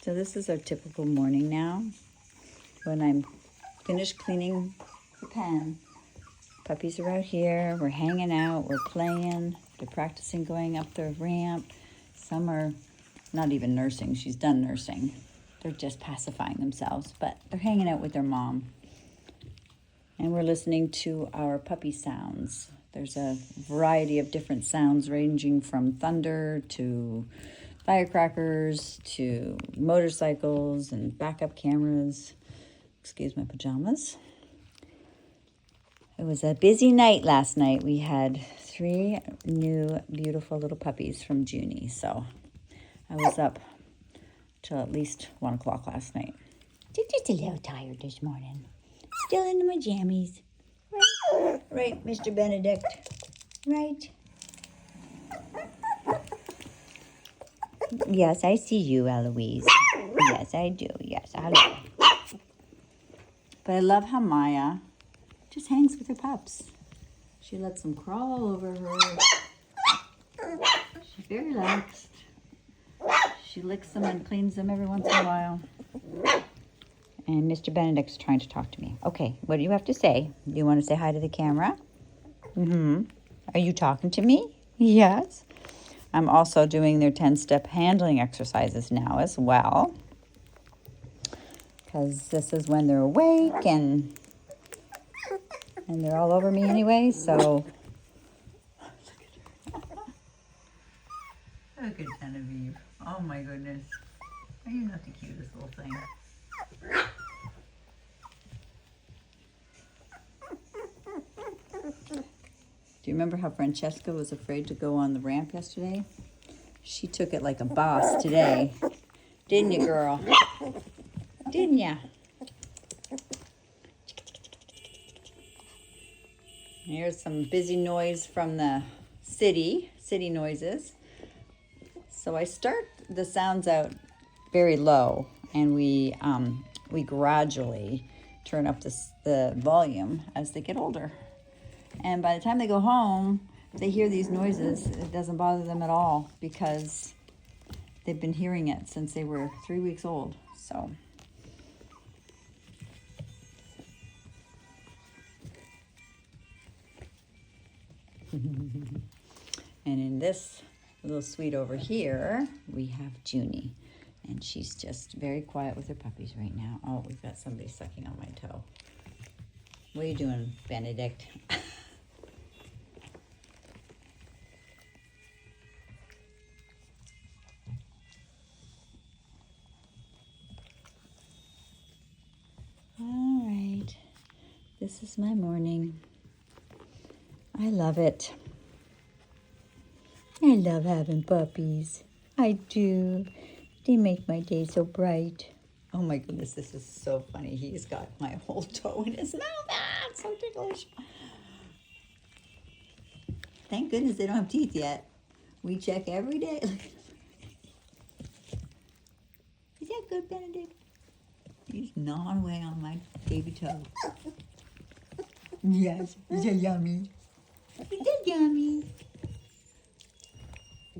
So this is our typical morning now. When I'm finished cleaning the pen, puppies are out here, we're hanging out, we're playing, they're practicing going up the ramp. Some are not even nursing, she's done nursing. They're just pacifying themselves, but they're hanging out with their mom. And we're listening to our puppy sounds. There's a variety of different sounds ranging from thunder to firecrackers to motorcycles and backup cameras. Excuse my pajamas. It was a busy night last night. We had 3 new beautiful little puppies from Junie. So I was up till at least 1 o'clock last night. Just a little tired this morning. Still in my jammies. Right, Mr. Benedict. Right. Yes, I see you, Eloise. Yes, I do. Yes, I do. But I love how Maya just hangs with her pups. She lets them crawl all over her. She's very relaxed. She licks them and cleans them every once in a while. And Mr. Benedict's trying to talk to me. Okay, what do you have to say? Do you want to say hi to the camera? Mm-hmm. Are you talking to me? Yes. I'm also doing their 10-step handling exercises now as well. Because this is when they're awake and they're all over me anyway, so. Look at Genevieve. Oh my goodness. Are you not the cutest little thing? Do you remember how Francesca was afraid to go on the ramp yesterday? She took it like a boss today. Didn't you, girl? Didn't ya? Here's some busy noise from the city noises. So I start the sounds out very low, and we gradually turn up the volume as they get older. And by the time they go home, they hear these noises. It doesn't bother them at all because they've been hearing it since they were 3 weeks old. So. And in this little suite over here, we have Junie. And she's just very quiet with her puppies right now. Oh, we've got somebody sucking on my toe. What are you doing, Benedict? All right. This is my morning. I love it. I love having puppies. I do. They make my day so bright. Oh my goodness, this is so funny. He's got my whole toe in his mouth. Ah, it's so ticklish. Thank goodness they don't have teeth yet. We check every day. Is that good, Benedict? He's gnawing away on my baby toe. Yes, is that yummy? Is that yummy?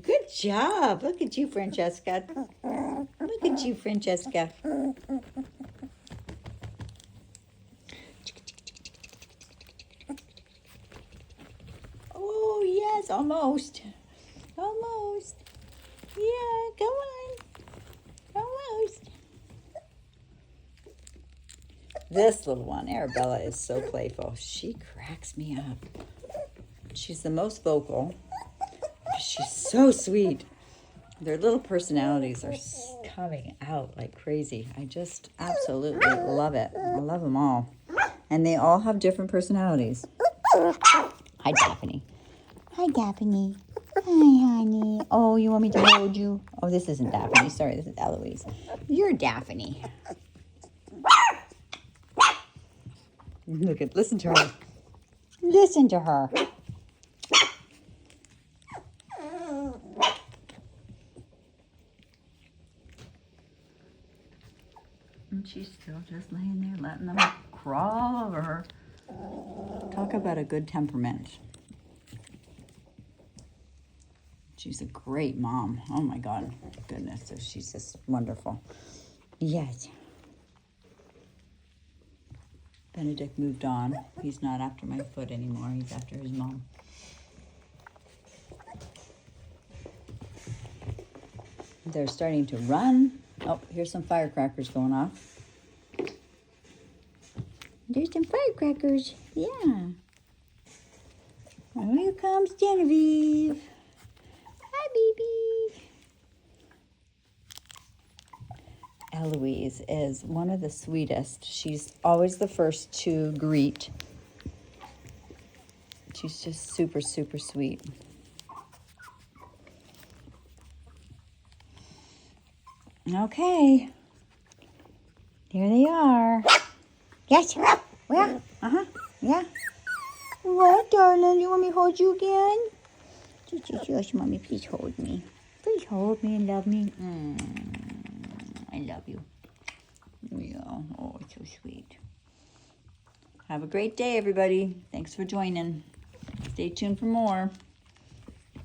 Good job. Look at you, Francesca. Look at you, Francesca. Oh, yes, almost. Almost. Yeah, come on. Almost. This little one, Arabella, is so playful. She cracks me up. She's the most vocal. She's so sweet. Their little personalities are coming out like crazy. I just absolutely love it. I love them all. And they all have different personalities. Hi, Daphne. Hi, Daphne. Hi, honey. Oh, you want me to hold you? Oh, this isn't Daphne. Sorry, this is Eloise. You're Daphne. Listen to her. Listen to her. And she's still just laying there, letting them crawl over her. Talk about a good temperament. She's a great mom. Oh my God, goodness, so she's just wonderful. Yes. Benedict moved on. He's not after my foot anymore. He's after his mom. They're starting to run. Oh, here's some firecrackers going off. There's some firecrackers. Yeah. Oh, here comes Genevieve. Hi, baby. Eloise is one of the sweetest. She's always the first to greet. She's just super, super sweet. Okay. Here they are. Yes. Well, yeah. What, darling? You want me to hold you again? Just, mommy, please hold me. Please hold me and love me. I love you. Yeah. Oh, it's so sweet. Have a great day, everybody. Thanks for joining. Stay tuned for more.